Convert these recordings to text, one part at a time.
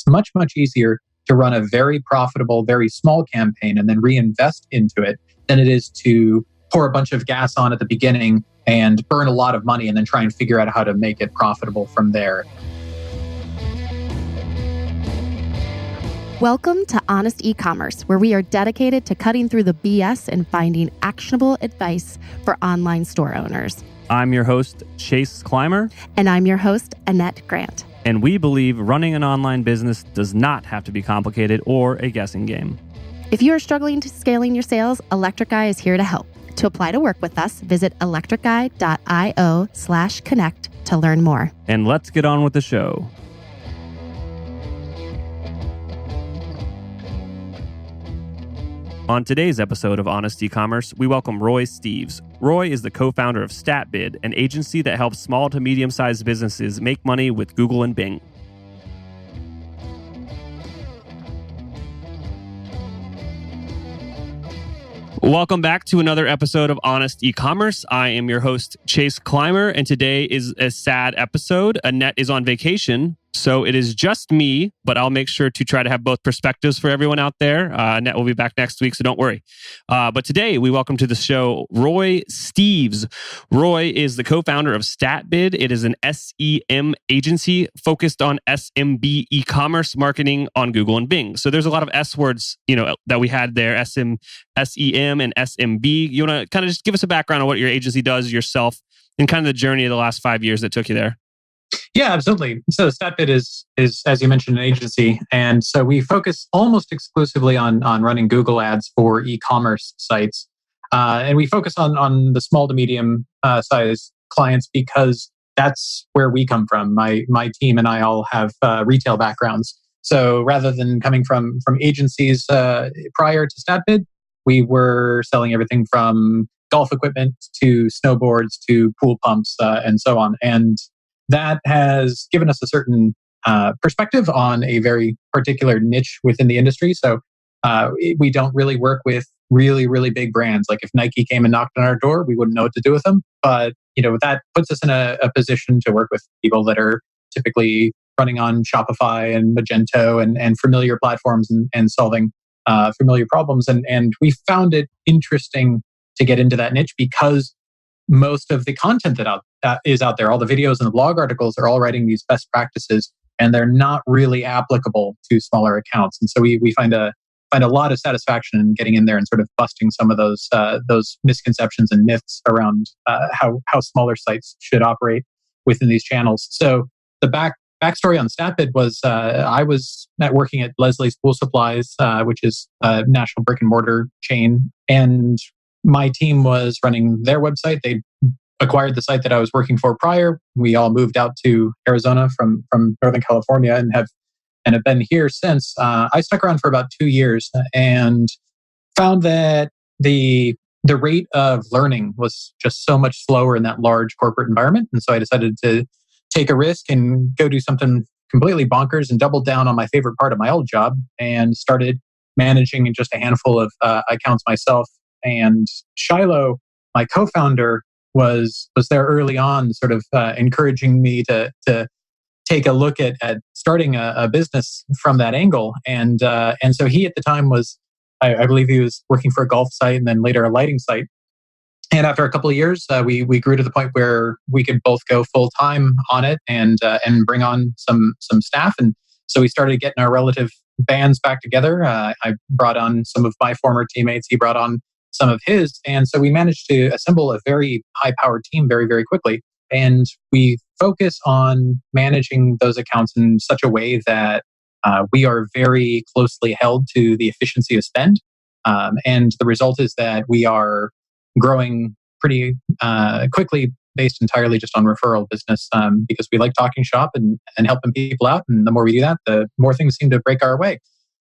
much, much easier to run a very profitable, very small campaign and then reinvest into it than it is to pour a bunch of gas on at the beginning and burn a lot of money and then try and figure out how to make it profitable from there. Welcome to Honest E-commerce, where we are dedicated to cutting through the BS and finding actionable advice for online store owners. I'm your host, Chase Clymer. And I'm your host, Annette Grant. And we believe running an online business does not have to be complicated or a guessing game. If you are struggling to scaling your sales, Electric Eye is here to help. To apply to work with us, visit electriceye.io/connect to learn more. And let's get on with the show. On today's episode of Honest E-commerce, we welcome Roy Steeves. Roy is the co-founder of StatBid, an agency that helps small to medium-sized businesses make money with Google and Bing. Welcome back to another episode of Honest E-commerce. I am your host, Chase Clymer, and today is a sad episode. Annette is on vacation, so it is just me, but I'll make sure to try to have both perspectives for everyone out there. Annette will be back next week, so don't worry. But today, we welcome to the show Roy Steeves. Roy is the co-founder of StatBid. It is an SEM agency focused on SMB e-commerce marketing on Google and Bing. So there's a lot of S words, that we had there, SEM and SMB. You want to kind of just give us a background on what your agency does yourself and kind of the journey of the last 5 years that took you there? Yeah, absolutely. So StatBid is, as you mentioned, an agency. And so we focus almost exclusively on running Google ads for e-commerce sites. And we focus on the small to medium size clients because that's where we come from. My team and I all have retail backgrounds. So rather than coming from agencies prior to StatBid, we were selling everything from golf equipment to snowboards to pool pumps and so on. And that has given us a certain perspective on a very particular niche within the industry. So we don't really work with really, really big brands. Like if Nike came and knocked on our door, we wouldn't know what to do with them. But that puts us in a position to work with people that are typically running on Shopify and Magento and familiar platforms and solving familiar problems. And we found it interesting to get into that niche because most of the content that is out there, all the videos and the blog articles are all writing these best practices, and they're not really applicable to smaller accounts. And so we find a lot of satisfaction in getting in there and sort of busting some of those misconceptions and myths around how smaller sites should operate within these channels. So the backstory on StatBid was I was working at Leslie's Pool Supplies, which is a national brick and mortar chain, and my team was running their website. They acquired the site that I was working for prior. We all moved out to Arizona from Northern California and have been here since. I stuck around for about 2 years and found that the rate of learning was just so much slower in that large corporate environment. And so I decided to take a risk and go do something completely bonkers and double down on my favorite part of my old job and started managing just a handful of accounts myself. And Shiloh, my co-founder, was there early on, sort of encouraging me to take a look at starting a business from that angle. And so he at the time was, I believe he was working for a golf site and then later a lighting site. And after a couple of years, we grew to the point where we could both go full time on it and bring on some staff. And so we started getting our relative bands back together. I brought on some of my former teammates. He brought on some of his. And so we managed to assemble a very high-powered team very, very quickly. And we focus on managing those accounts in such a way that we are very closely held to the efficiency of spend. And the result is that we are growing pretty quickly based entirely just on referral business because we like talking shop and helping people out. And the more we do that, the more things seem to break our way.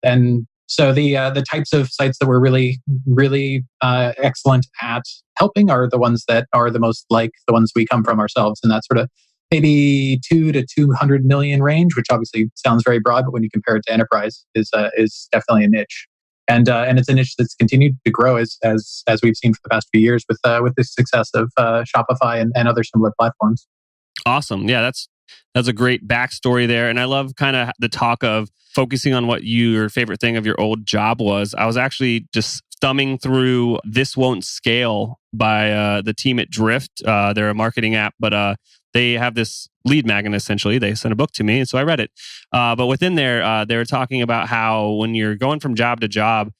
And so the types of sites that we're really, really excellent at helping are the ones that are the most like the ones we come from ourselves. And that sort of maybe 2 to 200 million range, which obviously sounds very broad, but when you compare it to enterprise, is definitely a niche. And it's a niche that's continued to grow as we've seen for the past few years with the success of Shopify and other similar platforms. Awesome. Yeah, that's That's a great backstory there. And I love kind of the talk of focusing on what your favorite thing of your old job was. I was actually just thumbing through This Won't Scale by the team at Drift. They're a marketing app, but they have this lead magnet, essentially. They sent a book to me, and so I read it. But within there, they were talking about how when you're going from job to job,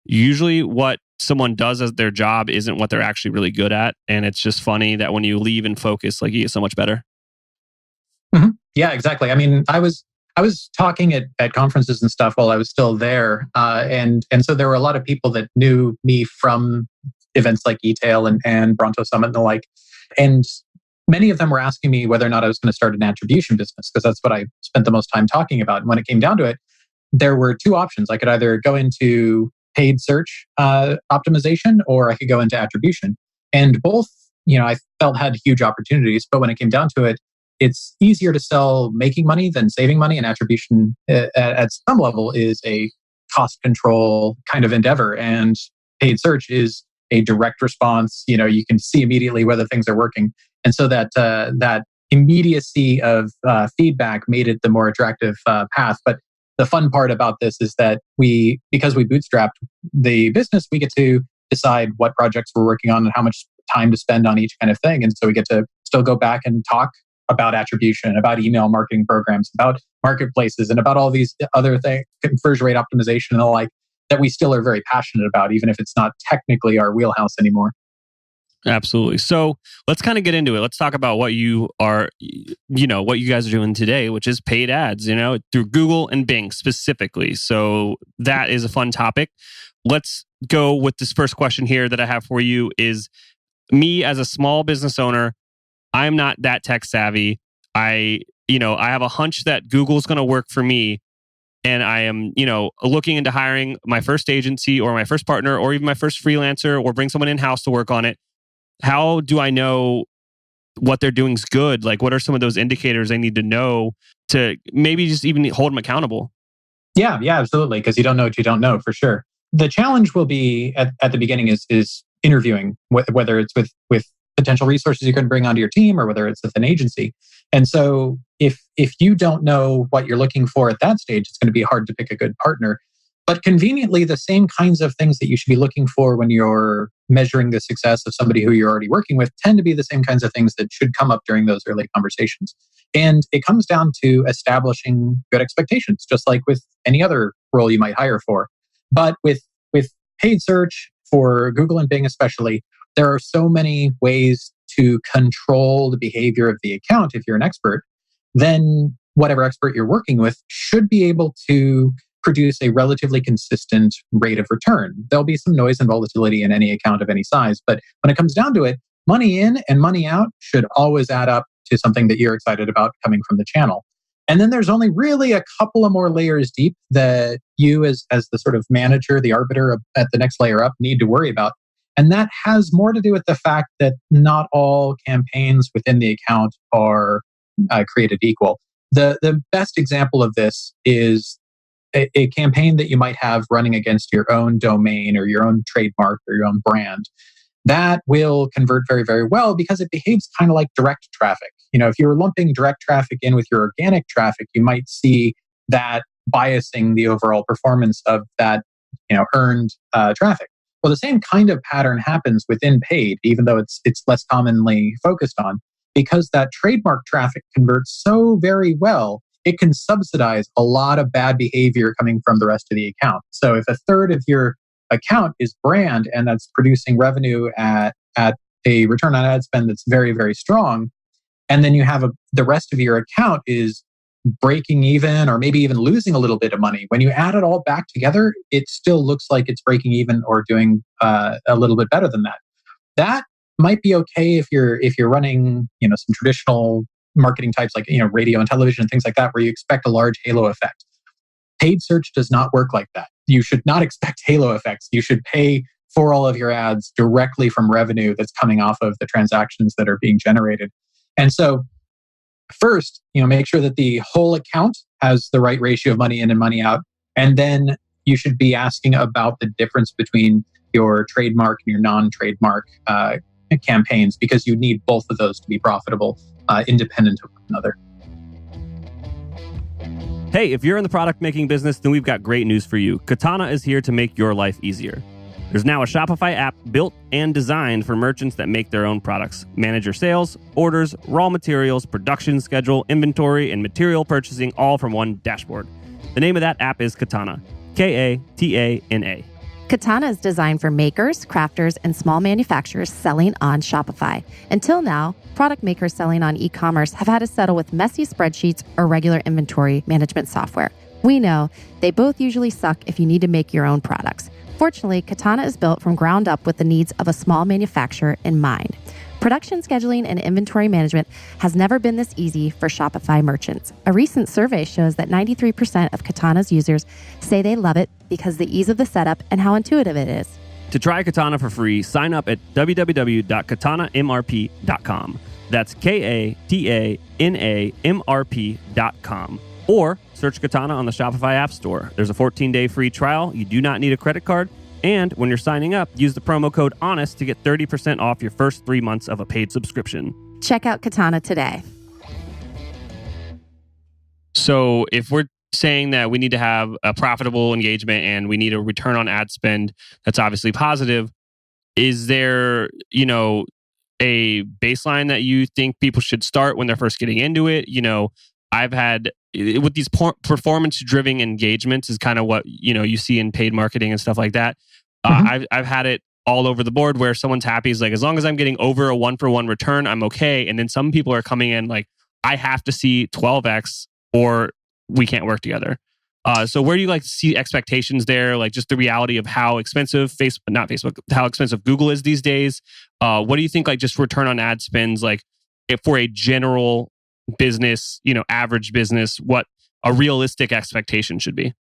usually what someone does as their job isn't what they're actually really good at. And it's just funny that when you leave and focus, like, you get so much better. Mm-hmm. Yeah, exactly. I mean, I was talking at conferences and stuff while I was still there. And so there were a lot of people that knew me from events like eTail and Bronto Summit and the like. And many of them were asking me whether or not I was going to start an attribution business, because that's what I spent the most time talking about. And when it came down to it, there were two options. I could either go into paid search optimization, or I could go into attribution. And both, I felt had huge opportunities. But when it came down to it, it's easier to sell making money than saving money. And attribution at some level is a cost control kind of endeavor. And paid search is a direct response. You can see immediately whether things are working. And so that immediacy of feedback made it the more attractive path. But the fun part about this is that because we bootstrapped the business, we get to decide what projects we're working on and how much time to spend on each kind of thing. And so we get to still go back and talk about attribution, about email marketing programs, about marketplaces, and about all these other things, conversion rate optimization and the like, that we still are very passionate about, even if it's not technically our wheelhouse anymore. Absolutely. So let's kind of get into it. Let's talk about what you are, what you guys are doing today, which is paid ads, through Google and Bing specifically. So that is a fun topic. Let's go with this first question here that I have for you is, me as a small business owner, I'm not that tech savvy. I have a hunch that Google's going to work for me. And I am, looking into hiring my first agency or my first partner or even my first freelancer, or bring someone in-house to work on it. How do I know what they're doing is good? Like, what are some of those indicators I need to know to maybe just even hold them accountable? Yeah, absolutely. Because you don't know what you don't know, for sure. The challenge will be at the beginning is interviewing, whether it's with potential resources you can bring onto your team, or whether it's with an agency. And so if you don't know what you're looking for at that stage, it's going to be hard to pick a good partner. But conveniently, the same kinds of things that you should be looking for when you're measuring the success of somebody who you're already working with tend to be the same kinds of things that should come up during those early conversations. And it comes down to establishing good expectations, just like with any other role you might hire for. But with paid search, for Google and Bing especially, there are so many ways to control the behavior of the account. If you're an expert, then whatever expert you're working with should be able to produce a relatively consistent rate of return. There'll be some noise and volatility in any account of any size, but when it comes down to it, money in and money out should always add up to something that you're excited about coming from the channel. And then there's only really a couple of more layers deep that you as the sort of manager, the arbiter at the next layer up, need to worry about. And that has more to do with the fact that not all campaigns within the account are created equal. The best example of this is a campaign that you might have running against your own domain or your own trademark or your own brand. That will convert very, very well because it behaves kind of like direct traffic. If you're lumping direct traffic in with your organic traffic, you might see that biasing the overall performance of that earned traffic. Well, the same kind of pattern happens within paid, even though it's less commonly focused on, because that trademark traffic converts so very well, it can subsidize a lot of bad behavior coming from the rest of the account. So if a third of your account is brand and that's producing revenue at a return on ad spend that's very, very strong, and then you have the rest of your account is breaking even or maybe even losing a little bit of money, when you add it all back together, it still looks like it's breaking even or doing a little bit better than that. That might be okay if you're running some traditional marketing types like radio and television and things like that, where you expect a large halo effect. Paid search does not work like that. You should not expect halo effects. You should pay for all of your ads directly from revenue that's coming off of the transactions that are being generated. And so first, make sure that the whole account has the right ratio of money in and money out. And then you should be asking about the difference between your trademark and your non-trademark campaigns, because you need both of those to be profitable, independent of one another. Hey, if you're in the product making business, then we've got great news for you. Katana is here to make your life easier. There's now a Shopify app built and designed for merchants that make their own products. Manage your sales, orders, raw materials, production schedule, inventory, and material purchasing all from one dashboard. The name of that app is Katana. Katana. Katana is designed for makers, crafters, and small manufacturers selling on Shopify. Until now, product makers selling on e-commerce have had to settle with messy spreadsheets or regular inventory management software. We know they both usually suck if you need to make your own products. Fortunately, Katana is built from ground up with the needs of a small manufacturer in mind. Production scheduling and inventory management has never been this easy for Shopify merchants. A recent survey shows that 93% of Katana's users say they love it because of the ease of the setup and how intuitive it is. To try Katana for free, sign up at www.katanamrp.com. That's KATANAMRP.com. Or search Katana on the Shopify App Store. There's a 14-day free trial. You do not need a credit card. And when you're signing up, use the promo code HONEST to get 30% off your first 3 months of a paid subscription. Check out Katana today. So if we're saying that we need to have a profitable engagement and we need a return on ad spend that's obviously positive, is there, a baseline that you think people should start when they're first getting into it? I've had with these performance-driven engagements is kind of what you see in paid marketing and stuff like that. I've had it all over the board where someone's happy is like, as long as I'm getting over a 1-for-1 return, I'm okay. And then some people are coming in like, I have to see 12x or we can't work together. So where do you like to see expectations there? Like just the reality of how expensive how expensive Google is these days. What do you think like just return on ad spends like if for a general business, average business, what a realistic expectation should be?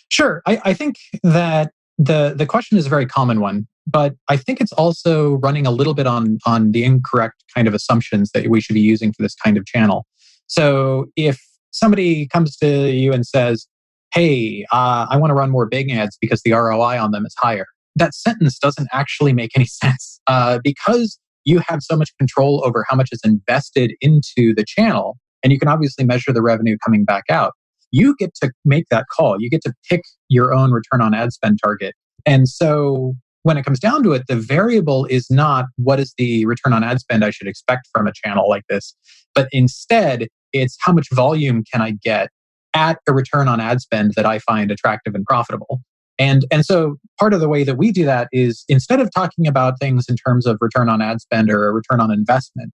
Sure. I think that the question is a very common one, but I think it's also running a little bit on the incorrect kind of assumptions that we should be using for this kind of channel. So if somebody comes to you and says, hey, I want to run more Bing ads because the ROI on them is higher, that sentence doesn't actually make any sense because you have so much control over how much is invested into the channel, and you can obviously measure the revenue coming back out. You get to make that call. You get to pick your own return on ad spend target. And so when it comes down to it, the variable is not what is the return on ad spend I should expect from a channel like this, but instead it's how much volume can I get at a return on ad spend that I find attractive and profitable. And so part of the way that we do that is instead of talking about things in terms of return on ad spend or a return on investment,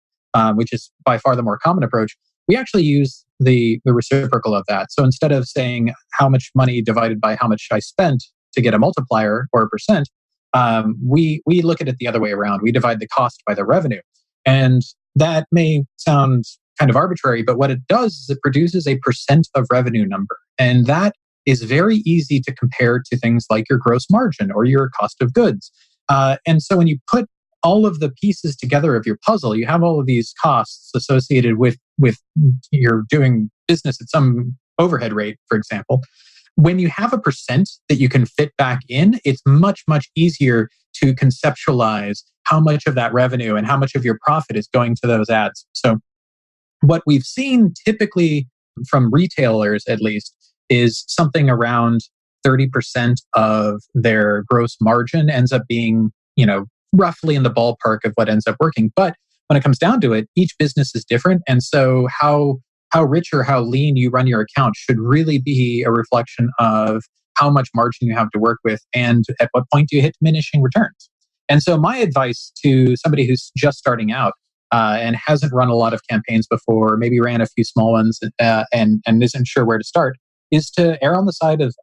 which is by far the more common approach, we actually use the reciprocal of that. So instead of saying how much money divided by how much I spent to get a multiplier or a percent, we look at it the other way around. We divide the cost by the revenue. And that may sound kind of arbitrary, but what it does is it produces a percent of revenue number. And that is very easy to compare to things like your gross margin or your cost of goods. And so when you put all of the pieces together of your puzzle, you have all of these costs associated with your doing business at some overhead rate, for example. When you have a percent that you can fit back in, it's much, much easier to conceptualize how much of that revenue and how much of your profit is going to those ads. So what we've seen typically from retailers, at least, is something around 30% of their gross margin ends up being, roughly in the ballpark of what ends up working. But when it comes down to it, each business is different. And so how rich or how lean you run your account should really be a reflection of how much margin you have to work with and at what point do you hit diminishing returns. And so my advice to somebody who's just starting out and hasn't run a lot of campaigns before, maybe ran a few small ones and isn't sure where to start, is to err on the side of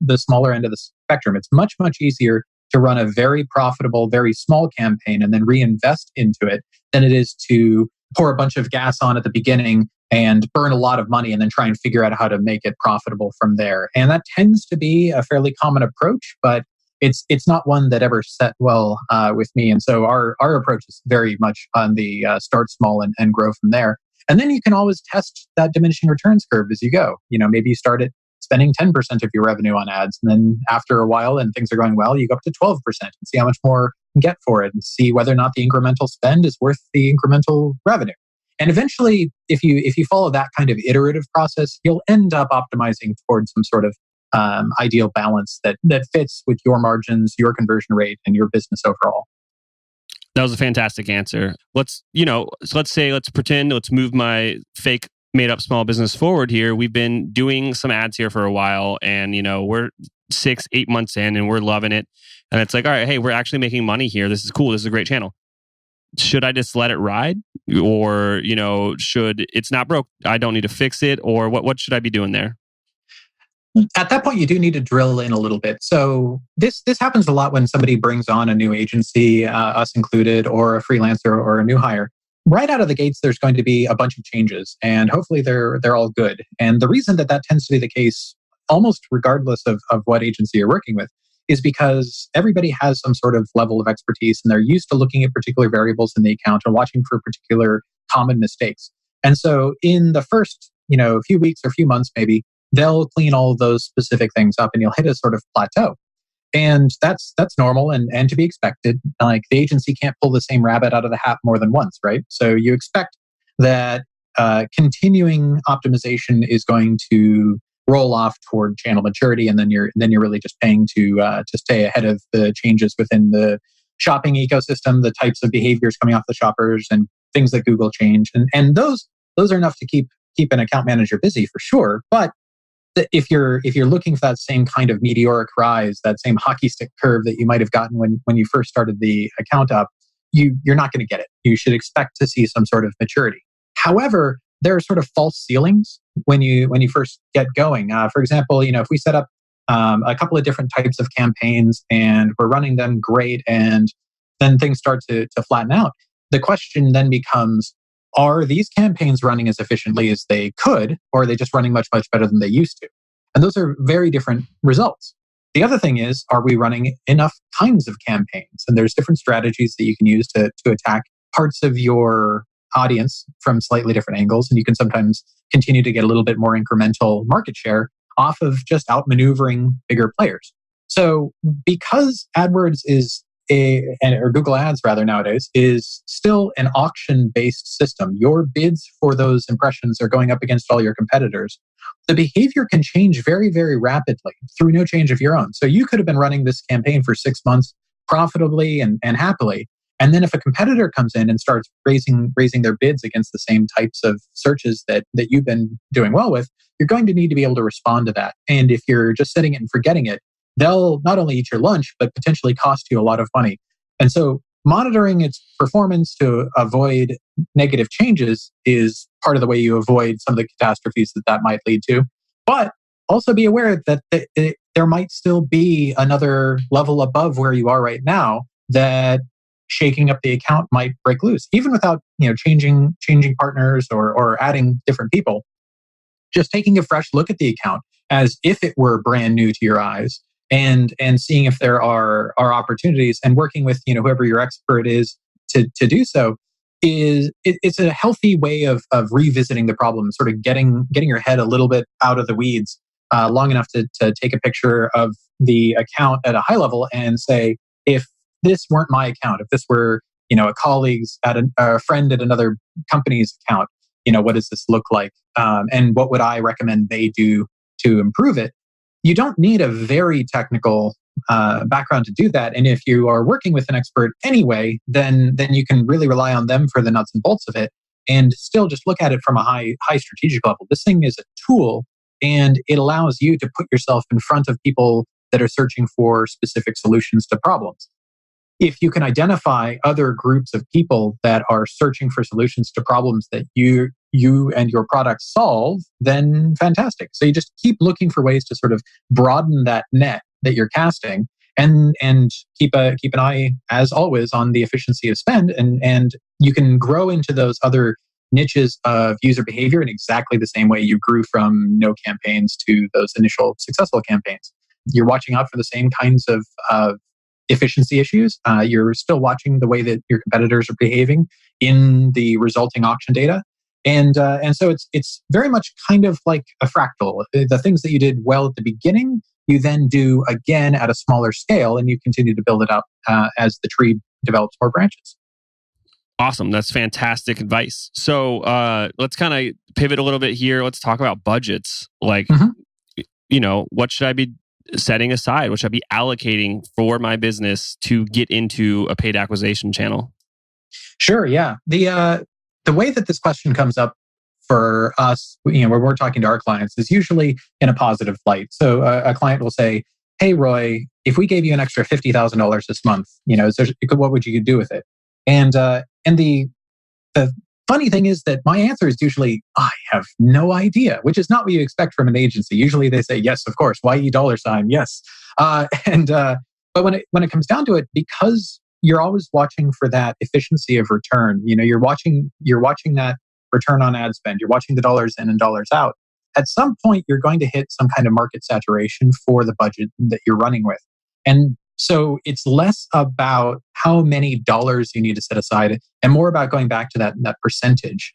the smaller end of the spectrum. It's much, much easier to run a very profitable, very small campaign and then reinvest into it than it is to pour a bunch of gas on at the beginning and burn a lot of money and then try and figure out how to make it profitable from there. And that tends to be a fairly common approach, but it's not one that ever set well with me. And so our approach is very much on the start small and grow from there. And then you can always test that diminishing returns curve as you go. Maybe you start at spending 10% of your revenue on ads. And then after a while and things are going well, you go up to 12% and see how much more you can get for it and see whether or not the incremental spend is worth the incremental revenue. And eventually, if you follow that kind of iterative process, you'll end up optimizing towards some sort of ideal balance that fits with your margins, your conversion rate, and your business overall. That was a fantastic answer. Let's pretend, let's move my fake made up small business forward here. We've been doing some ads here for a while, and we're 6-8 months in and we're loving it. And it's like, all right, hey, we're actually making money here. This is cool. This is a great channel. Should I just let it ride? Or, should it's not broke, I don't need to fix it? Or what should I be doing there? At that point, you do need to drill in a little bit. So this happens a lot when somebody brings on a new agency, us included, or a freelancer or a new hire. Right out of the gates, there's going to be a bunch of changes, and hopefully they're all good. And the reason that tends to be the case, almost regardless of what agency you're working with, is because everybody has some sort of level of expertise, and they're used to looking at particular variables in the account and watching for particular common mistakes. And so in the first, few weeks or few months, maybe, they'll clean all of those specific things up and you'll hit a sort of plateau. And that's normal and to be expected. Like, the agency can't pull the same rabbit out of the hat more than once, right? So you expect that continuing optimization is going to roll off toward channel maturity, and then you're really just paying to stay ahead of the changes within the shopping ecosystem, the types of behaviors coming off the shoppers, and things that Google change, and those are enough to keep an account manager busy for sure. But if you're looking for that same kind of meteoric rise, that same hockey stick curve that you might have gotten when you first started the account up, you're not going to get it. You should expect to see some sort of maturity. However, there are sort of false ceilings when you first get going. For example, if we set up a couple of different types of campaigns and we're running them great, and then things start to flatten out, the question then becomes, are these campaigns running as efficiently as they could, or are they just running much, much better than they used to? And those are very different results. The other thing is, are we running enough kinds of campaigns? And there's different strategies that you can use to attack parts of your audience from slightly different angles. And you can sometimes continue to get a little bit more incremental market share off of just outmaneuvering bigger players. So because AdWords or Google Ads rather nowadays, is still an auction-based system, your bids for those impressions are going up against all your competitors. The behavior can change very, very rapidly through no change of your own. So you could have been running this campaign for 6 months profitably and happily. And then if a competitor comes in and starts raising their bids against the same types of searches that you've been doing well with, you're going to need to be able to respond to that. And if you're just setting it and forgetting it, they'll not only eat your lunch, but potentially cost you a lot of money. And so monitoring its performance to avoid negative changes is part of the way you avoid some of the catastrophes that might lead to. But also be aware that there might still be another level above where you are right now that shaking up the account might break loose, even without changing partners or adding different people. Just taking a fresh look at the account as if it were brand new to your eyes, and seeing if there are opportunities, and working with whoever your expert is to do so, it's a healthy way of revisiting the problem, sort of getting your head a little bit out of the weeds long enough to take a picture of the account at a high level and say, if this weren't my account, if this were a colleague's a friend at another company's account, what does this look like, and what would I recommend they do to improve it? You don't need a very technical background to do that. And if you are working with an expert anyway, then you can really rely on them for the nuts and bolts of it, and still just look at it from a high strategic level. This thing is a tool, and it allows you to put yourself in front of people that are searching for specific solutions to problems. If you can identify other groups of people that are searching for solutions to problems that you and your product solve, then fantastic. So you just keep looking for ways to sort of broaden that net that you're casting, and keep an eye, as always, on the efficiency of spend, and you can grow into those other niches of user behavior in exactly the same way you grew from no campaigns to those initial successful campaigns. You're watching out for the same kinds of efficiency issues. You're still watching the way that your competitors are behaving in the resulting auction data. And so it's very much kind of like a fractal. The things that you did well at the beginning, you then do again at a smaller scale, and you continue to build it up as the tree develops more branches. Awesome. That's fantastic advice. So let's kind of pivot a little bit here. Let's talk about budgets. Like, what should I be setting aside? What should I be allocating for my business to get into a paid acquisition channel? Sure. Yeah. The way that this question comes up for us, when we're talking to our clients, is usually in a positive light. So a client will say, "Hey, Roy, if we gave you an extra $50,000 this month, what would you do with it?" And the funny thing is that my answer is usually, I have no idea, which is not what you expect from an agency. Usually they say, yes, of course, YE $, yes. But when it comes down to it, because you're always watching for that efficiency of return, you're watching that return on ad spend, you're watching the dollars in and dollars out. At some point, you're going to hit some kind of market saturation for the budget that you're running with. And so it's less about how many dollars you need to set aside and more about going back to that percentage.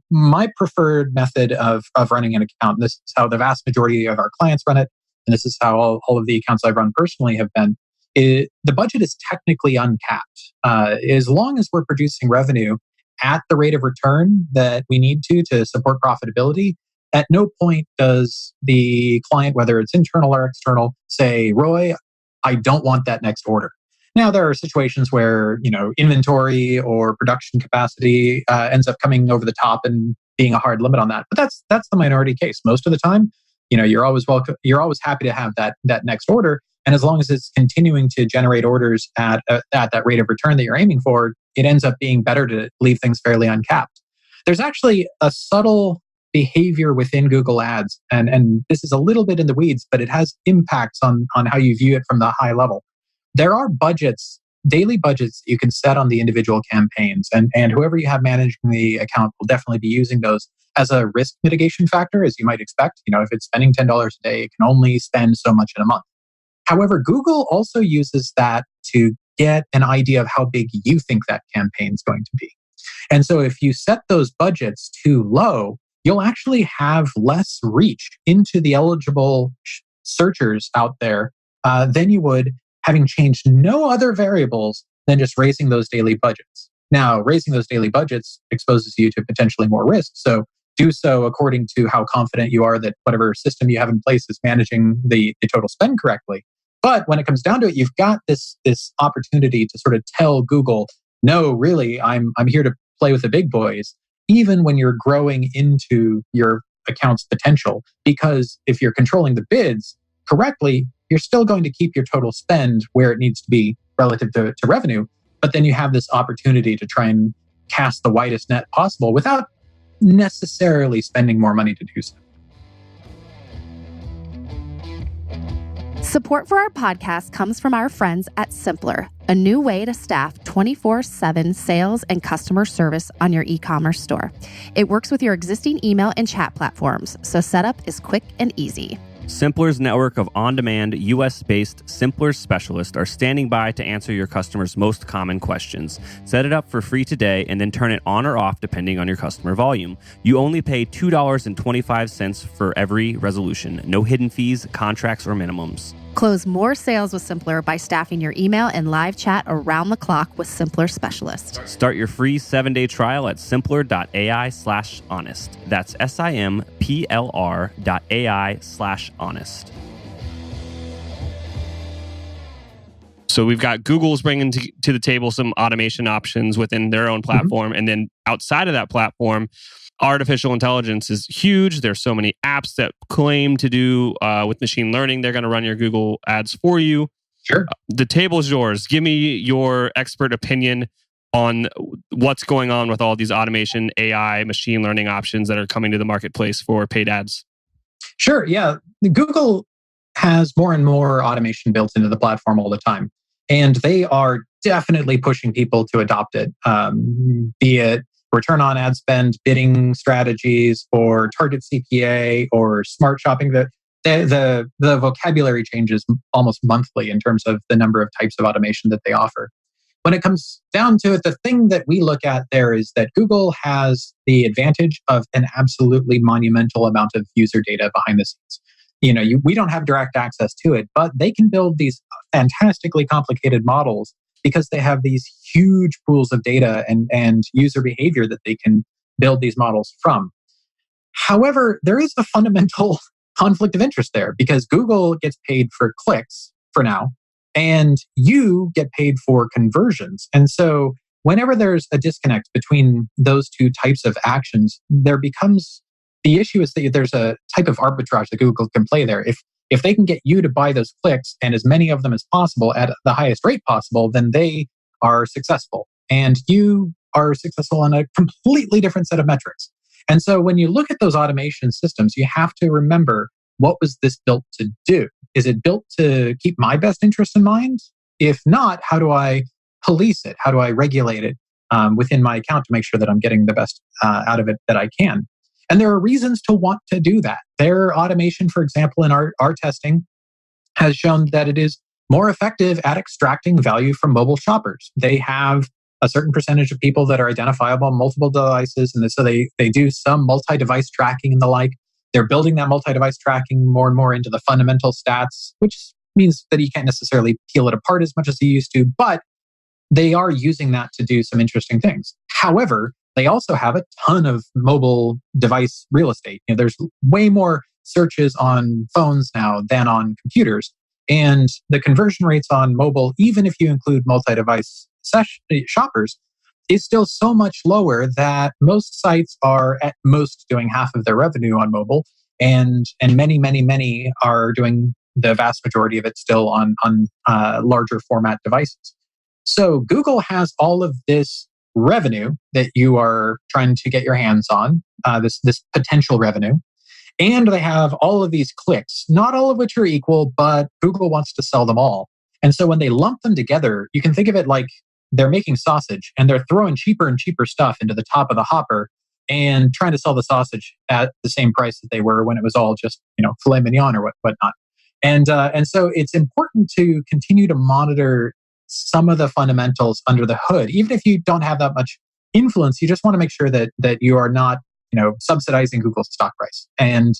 My preferred method of running an account, and this is how the vast majority of our clients run it, and this is how all of the accounts I've run personally have been, the budget is technically uncapped. As long as we're producing revenue at the rate of return that we need to support profitability, at no point does the client, whether it's internal or external, say, "Roy, I don't want that next order." Now, there are situations where, inventory or production capacity ends up coming over the top and being a hard limit on that. But that's the minority case. Most of the time, you're always welcome. You're always happy to have that next order. And as long as it's continuing to generate orders at that rate of return that you're aiming for, it ends up being better to leave things fairly uncapped. There's actually a subtle behavior within Google Ads, and this is a little bit in the weeds, but it has impacts on how you view it from the high level. There are daily budgets you can set on the individual campaigns, and whoever you have managing the account will definitely be using those as a risk mitigation factor, as you might expect. If it's spending $10 a day, it can only spend so much in a month. However, Google also uses that to get an idea of how big you think that campaign is going to be. And so if you set those budgets too low, you'll actually have less reach into the eligible searchers out there than you would having changed no other variables than just raising those daily budgets. Now, raising those daily budgets exposes you to potentially more risk. So do so according to how confident you are that whatever system you have in place is managing the total spend correctly. But when it comes down to it, you've got this opportunity to sort of tell Google, no, really, I'm here to play with the big boys, even when you're growing into your account's potential. Because if you're controlling the bids correctly, you're still going to keep your total spend where it needs to be relative to revenue. But then you have this opportunity to try and cast the widest net possible without necessarily spending more money to do so. Support for our podcast comes from our friends at Simpler, a new way to staff 24/7 sales and customer service on your e-commerce store. It works with your existing email and chat platforms, so setup is quick and easy. Simpler's network of on-demand, US-based Simpler specialists are standing by to answer your customers' most common questions. Set it up for free today and then turn it on or off depending on your customer volume. You only pay $2.25 for every resolution. No hidden fees, contracts, or minimums. Close more sales with Simpler by staffing your email and live chat around the clock with Simpler specialists. Start your free 7-day trial at simpler.ai/honest. That's simpler.ai/honest. So we've got Google's bringing to the table some automation options within their own platform. And then outside of that platform, artificial intelligence is huge. There's so many apps that claim to do with machine learning. They're going to run your Google ads for you. Sure. The table is yours. Give me your expert opinion on what's going on with all these automation, AI, machine learning options that are coming to the marketplace for paid ads. Sure. Yeah. Google has more and more automation built into the platform all the time. And they are definitely pushing people to adopt it, be it return on ad spend, bidding strategies, or target CPA, or smart shopping. The vocabulary changes almost monthly in terms of the number of types of automation that they offer. When it comes down to it, the thing that we look at there is that Google has the advantage of an absolutely monumental amount of user data behind the scenes. We don't have direct access to it, but they can build these fantastically complicated models because they have these huge pools of data and user behavior that they can build these models from. However, there is a fundamental conflict of interest there because Google gets paid for clicks for now, and you get paid for conversions. And so whenever there's a disconnect between those two types of actions, there becomes the issue is that there's a type of arbitrage that Google can play there. If they can get you to buy those clicks and as many of them as possible at the highest rate possible, then they are successful. And you are successful on a completely different set of metrics. And so when you look at those automation systems, you have to remember, what was this built to do? Is it built to keep my best interest in mind? If not, how do I police it? How do I regulate it within my account to make sure that I'm getting the best out of it that I can? And there are reasons to want to do that. Their automation, for example, in our testing has shown that it is more effective at extracting value from mobile shoppers. They have a certain percentage of people that are identifiable on multiple devices, and so they do some multi-device tracking and the like. They're building that multi-device tracking more and more into the fundamental stats, which means that you can't necessarily peel it apart as much as you used to, but they are using that to do some interesting things. However, they also have a ton of mobile device real estate. There's way more searches on phones now than on computers. And the conversion rates on mobile, even if you include multi-device shoppers, is still so much lower that most sites are at most doing half of their revenue on mobile. And many are doing the vast majority of it still on larger format devices. So Google has all of this revenue that you are trying to get your hands on, this potential revenue. And they have all of these clicks, not all of which are equal, but Google wants to sell them all. And so when they lump them together, you can think of it like they're making sausage and they're throwing cheaper and cheaper stuff into the top of the hopper and trying to sell the sausage at the same price that they were when it was all just, filet mignon or whatnot. And so it's important to continue to monitor some of the fundamentals under the hood. Even if you don't have that much influence, you just want to make sure that you are not, subsidizing Google's stock price. And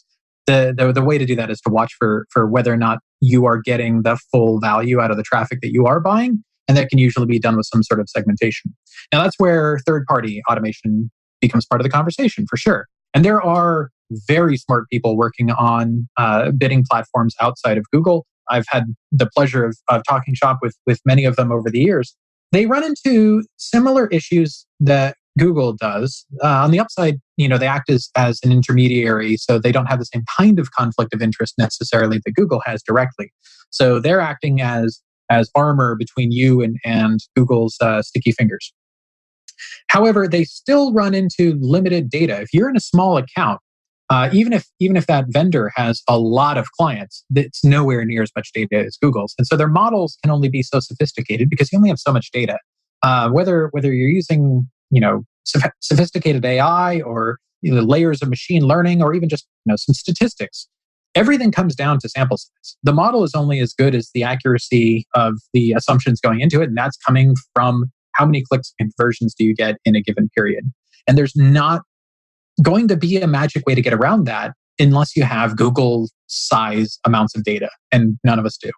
the way to do that is to watch for whether or not you are getting the full value out of the traffic that you are buying. And that can usually be done with some sort of segmentation. Now that's where third-party automation becomes part of the conversation for sure. And there are very smart people working on bidding platforms outside of Google. I've had the pleasure of talking shop with many of them over the years. They run into similar issues that Google does. On the upside, they act as an intermediary, so they don't have the same kind of conflict of interest necessarily that Google has directly. So they're acting as armor between you and Google's sticky fingers. However, they still run into limited data. If you're in a small account, even if that vendor has a lot of clients, it's nowhere near as much data as Google's. And so their models can only be so sophisticated because you only have so much data. Whether you're using sophisticated AI or layers of machine learning or even just some statistics, everything comes down to sample size. The model is only as good as the accuracy of the assumptions going into it, and that's coming from how many clicks and conversions do you get in a given period. And there's not going to be a magic way to get around that unless you have Google size amounts of data, and none of us do.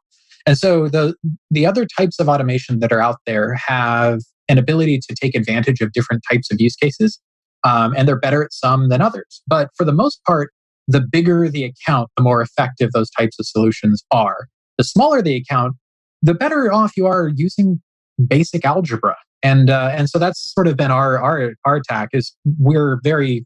And so the other types of automation that are out there have an ability to take advantage of different types of use cases, and they're better at some than others. But for the most part, the bigger the account, the more effective those types of solutions are. The smaller the account, the better off you are using basic algebra. And so that's sort of been our attack. Is we're very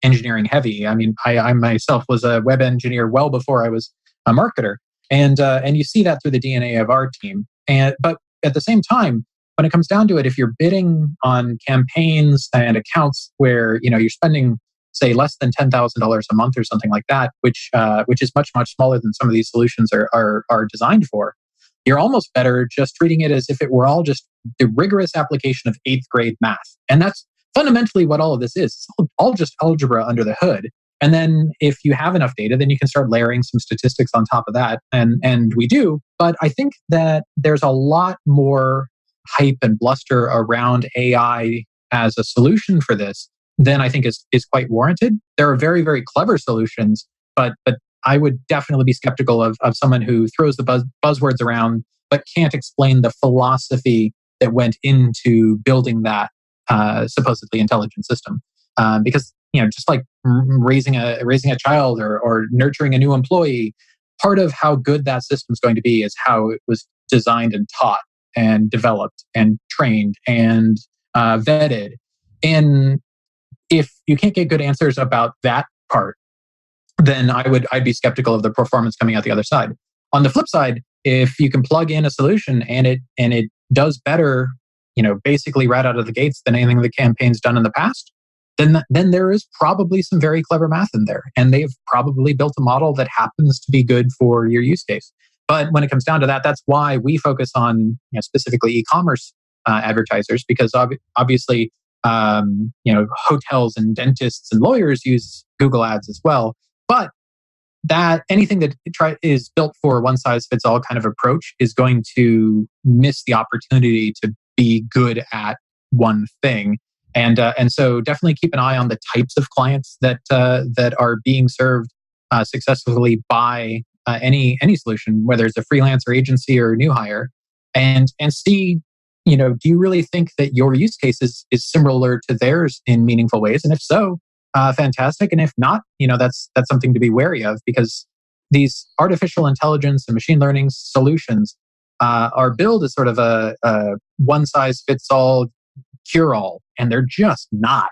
engineering heavy. I mean, I myself was a web engineer well before I was a marketer, and you see that through the DNA of our team. But at the same time, when it comes down to it, if you're bidding on campaigns and accounts where you're spending, say, less than $10,000 a month or something like that, which is much smaller than some of these solutions are designed for, you're almost better just treating it as if it were all just the rigorous application of 8th grade math. And that's fundamentally what all of this is. It's all just algebra under the hood. And then if you have enough data, then you can start layering some statistics on top of that. And we do. But I think that there's a lot more hype and bluster around AI as a solution for this than I think is quite warranted. There are very, very clever solutions, but I would definitely be skeptical of someone who throws the buzzwords around but can't explain the philosophy that went into building that supposedly intelligent system. Because just like raising a child or nurturing a new employee, part of how good that system's going to be is how it was designed and taught and developed and trained and vetted. And if you can't get good answers about that part, then I'd be skeptical of the performance coming out the other side. On the flip side, if you can plug in a solution and it does better, basically right out of the gates than anything the campaign's done in the past, then there is probably some very clever math in there, and they've probably built a model that happens to be good for your use case. But when it comes down to that, that's why we focus on specifically e-commerce advertisers, because obviously hotels and dentists and lawyers use Google Ads as well. But that anything that is built for one size fits all kind of approach is going to miss the opportunity to be good at one thing. And so definitely keep an eye on the types of clients that are being served successfully by any solution, whether it's a freelancer agency or a new hire, and see, do you really think that your use case is similar to theirs in meaningful ways? And if so, fantastic. And if not, that's something to be wary of, because these artificial intelligence and machine learning solutions are billed as sort of a one size fits all cure-all, and they're just not.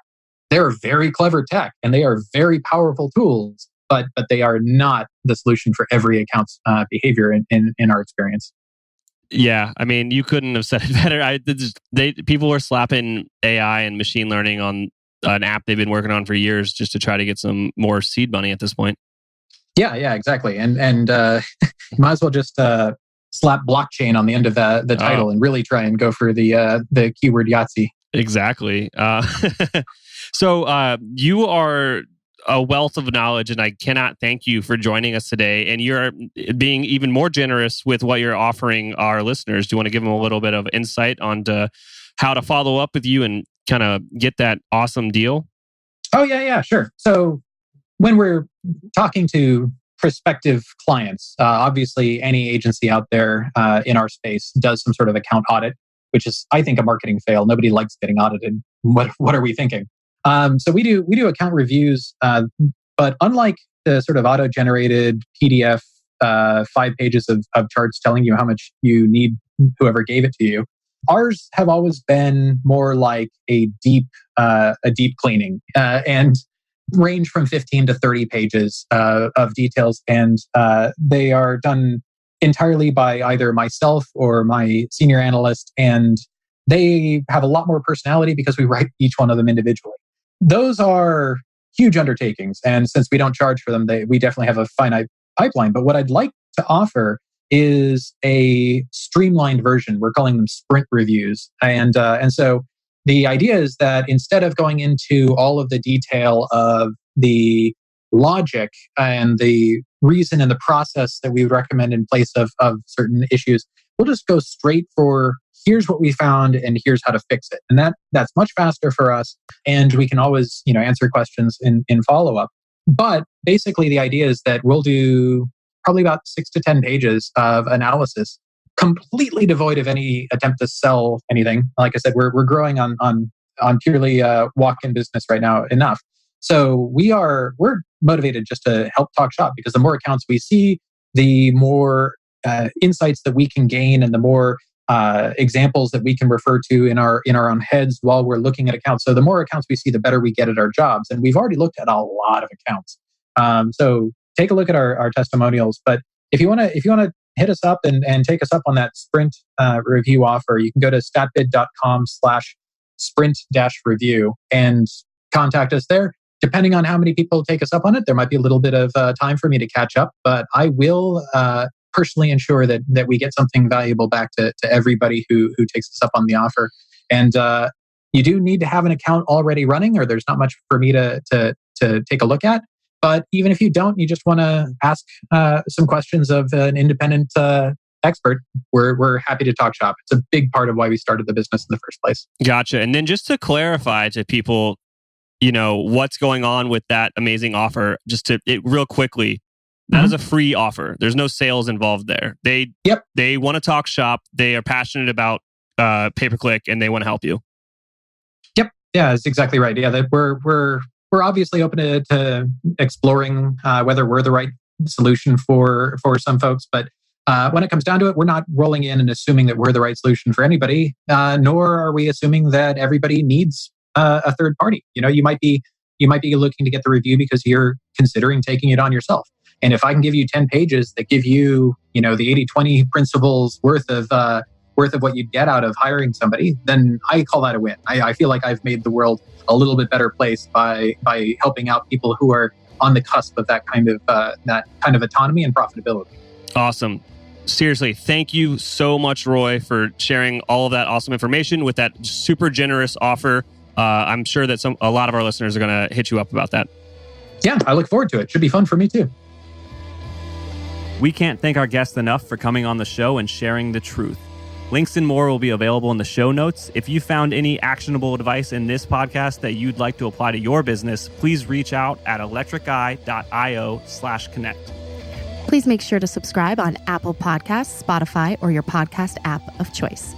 They're very clever tech and they are very powerful tools, but they are not the solution for every account's behavior in our experience. Yeah, I mean, you couldn't have said it better. People were slapping AI and machine learning on an app they've been working on for years just to try to get some more seed money at this point. Yeah, exactly. And you might as well just slap blockchain on the end of the title and really try and go for the keyword Yahtzee. Exactly. So you are a wealth of knowledge, and I cannot thank you for joining us today. And you're being even more generous with what you're offering our listeners. Do you want to give them a little bit of insight on how to follow up with you and kind of get that awesome deal? Oh, yeah, sure. So when we're talking to prospective clients, obviously any agency out there in our space does some sort of account audit, which is, I think, a marketing fail. Nobody likes getting audited. What are we thinking? So we do account reviews, but unlike the sort of auto-generated PDF 5 pages of charts telling you how much you need, whoever gave it to you, ours have always been more like a deep cleaning and range from 15 to 30 pages of details, and they are done entirely by either myself or my senior analyst, and they have a lot more personality because we write each one of them individually. Those are huge undertakings, and since we don't charge for them, we definitely have a finite pipeline. But what I'd like to offer is a streamlined version. We're calling them sprint reviews, and so the idea is that instead of going into all of the detail of the logic and the reason and the process that we would recommend in place of certain issues, we'll just go straight for here's what we found and here's how to fix it. And that's much faster for us. And we can always, answer questions in follow-up. But basically the idea is that we'll do probably about 6 to 10 pages of analysis, completely devoid of any attempt to sell anything. Like I said, we're growing on purely walk-in business right now enough. So we're motivated just to help talk shop, because the more accounts we see, the more insights that we can gain, and the more examples that we can refer to in our own heads while we're looking at accounts. So the more accounts we see, the better we get at our jobs. And we've already looked at a lot of accounts. So take a look at our testimonials. But if you want to hit us up and take us up on that sprint review offer, you can go to statbid.com/sprint-review and contact us there. Depending on how many people take us up on it, there might be a little bit of time for me to catch up, but I will personally ensure that we get something valuable back to everybody who takes us up on the offer. And you do need to have an account already running, or there's not much for me to take a look at. But even if you don't, you just want to ask some questions of an independent expert, we're happy to talk shop. It's a big part of why we started the business in the first place. Gotcha. And then just to clarify to people, what's going on with that amazing offer, real quickly, that is a free offer. There's no sales involved there. They want to talk shop. They are passionate about pay-per-click and they want to help you. Yep. Yeah, that's exactly right. Yeah, that we're obviously open to exploring whether we're the right solution for some folks. But when it comes down to it, we're not rolling in and assuming that we're the right solution for anybody, nor are we assuming that everybody needs a third party. You might be looking to get the review because you're considering taking it on yourself. And if I can give you 10 pages that give you, the 80-20 principles worth of what you'd get out of hiring somebody, then I call that a win. I feel like I've made the world a little bit better place by helping out people who are on the cusp of that kind of autonomy and profitability. Awesome. Seriously, thank you so much, Roy, for sharing all of that awesome information with that super generous offer. I'm sure that a lot of our listeners are going to hit you up about that. Yeah, I look forward to it. Should be fun for me too. We can't thank our guests enough for coming on the show and sharing the truth. Links and more will be available in the show notes. If you found any actionable advice in this podcast that you'd like to apply to your business, please reach out at electriceye.io/connect. Please make sure to subscribe on Apple Podcasts, Spotify, or your podcast app of choice.